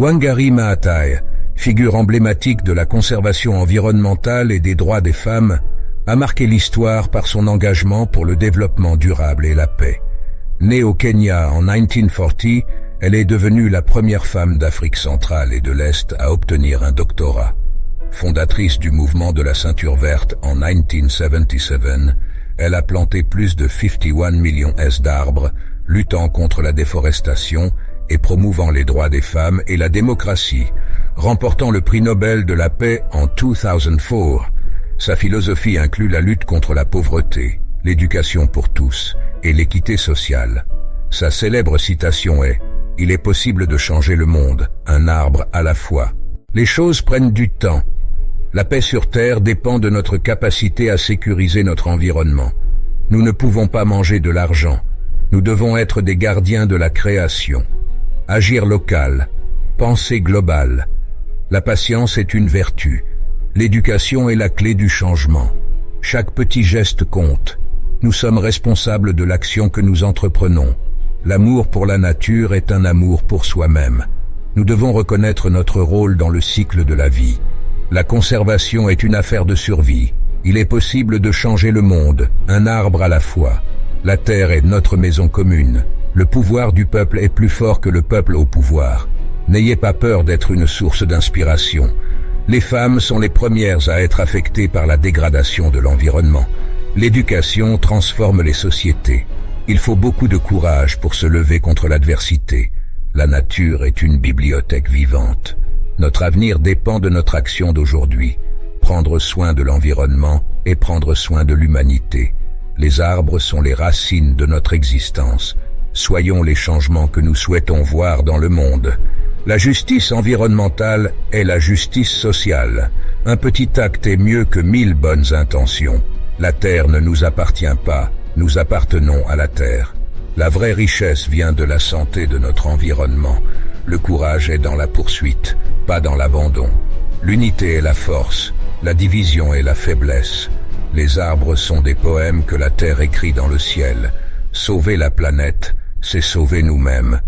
Wangari Maathai, figure emblématique de la conservation environnementale et des droits des femmes, a marqué l'histoire par son engagement pour le développement durable et la paix. Née au Kenya en 1940, elle est devenue la première femme d'Afrique centrale et de l'Est à obtenir un doctorat. Fondatrice du mouvement de la ceinture verte en 1977, elle a planté plus de 51 millions d'arbres, luttant contre la déforestation et promouvant les droits des femmes et la démocratie, remportant le prix Nobel de la paix en 2004. Sa philosophie inclut la lutte contre la pauvreté, l'éducation pour tous et l'équité sociale. Sa célèbre citation est « Il est possible de changer le monde, un arbre à la fois. Les choses prennent du temps. La paix sur Terre dépend de notre capacité à sécuriser notre environnement. Nous ne pouvons pas manger de l'argent. Nous devons être des gardiens de la création. Agir local, penser global. La patience est une vertu. L'éducation est la clé du changement. Chaque petit geste compte. Nous sommes responsables de l'action que nous entreprenons. L'amour pour la nature est un amour pour soi-même. Nous devons reconnaître notre rôle dans le cycle de la vie. La conservation est une affaire de survie. Il est possible de changer le monde, un arbre à la fois. La terre est notre maison commune. Le pouvoir du peuple est plus fort que le peuple au pouvoir. N'ayez pas peur d'être une source d'inspiration. Les femmes sont les premières à être affectées par la dégradation de l'environnement. L'éducation transforme les sociétés. Il faut beaucoup de courage pour se lever contre l'adversité. La nature est une bibliothèque vivante. Notre avenir dépend de notre action d'aujourd'hui. Prendre soin de l'environnement et prendre soin de l'humanité. Les arbres sont les racines de notre existence. Soyons les changements que nous souhaitons voir dans le monde. La justice environnementale est la justice sociale. Un petit acte est mieux que 1000 bonnes intentions. La terre ne nous appartient pas, nous appartenons à la terre. La vraie richesse vient de la santé de notre environnement. Le courage est dans la poursuite, pas dans l'abandon. L'unité est la force, la division est la faiblesse. Les arbres sont des poèmes que la terre écrit dans le ciel. Sauver la planète, c'est sauver nous-mêmes.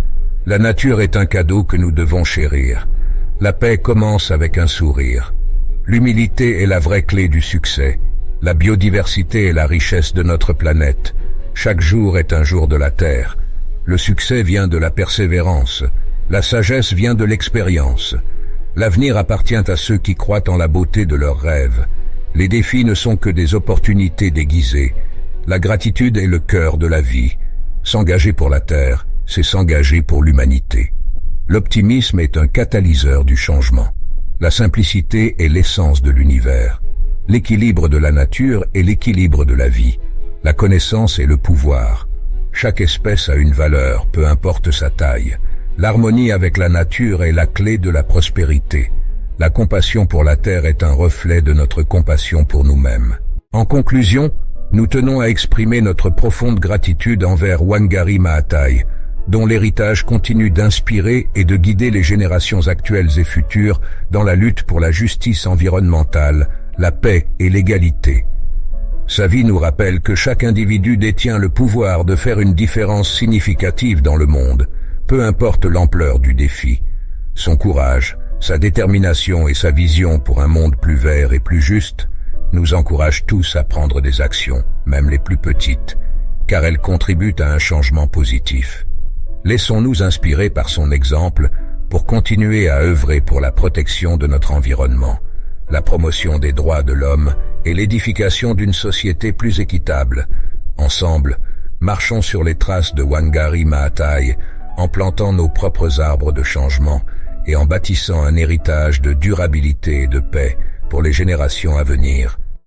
La nature est un cadeau que nous devons chérir. La paix commence avec un sourire. L'humilité est la vraie clé du succès. La biodiversité est la richesse de notre planète. Chaque jour est un jour de la Terre. Le succès vient de la persévérance. La sagesse vient de l'expérience. L'avenir appartient à ceux qui croient en la beauté de leurs rêves. Les défis ne sont que des opportunités déguisées. La gratitude est le cœur de la vie. S'engager pour la Terre, c'est s'engager pour l'humanité. L'optimisme est un catalyseur du changement. La simplicité est l'essence de l'univers. L'équilibre de la nature est l'équilibre de la vie. La connaissance est le pouvoir. Chaque espèce a une valeur, peu importe sa taille. L'harmonie avec la nature est la clé de la prospérité. La compassion pour la terre est un reflet de notre compassion pour nous-mêmes. En conclusion, nous tenons à exprimer notre profonde gratitude envers Wangari Maathai, dont l'héritage continue d'inspirer et de guider les générations actuelles et futures dans la lutte pour la justice environnementale, la paix et l'égalité. Sa vie nous rappelle que chaque individu détient le pouvoir de faire une différence significative dans le monde, peu importe l'ampleur du défi. Son courage, sa détermination et sa vision pour un monde plus vert et plus juste nous encouragent tous à prendre des actions, même les plus petites, car elles contribuent à un changement positif. Laissons-nous inspirer par son exemple pour continuer à œuvrer pour la protection de notre environnement, la promotion des droits de l'homme et l'édification d'une société plus équitable. Ensemble, marchons sur les traces de Wangari Maathai en plantant nos propres arbres de changement et en bâtissant un héritage de durabilité et de paix pour les générations à venir.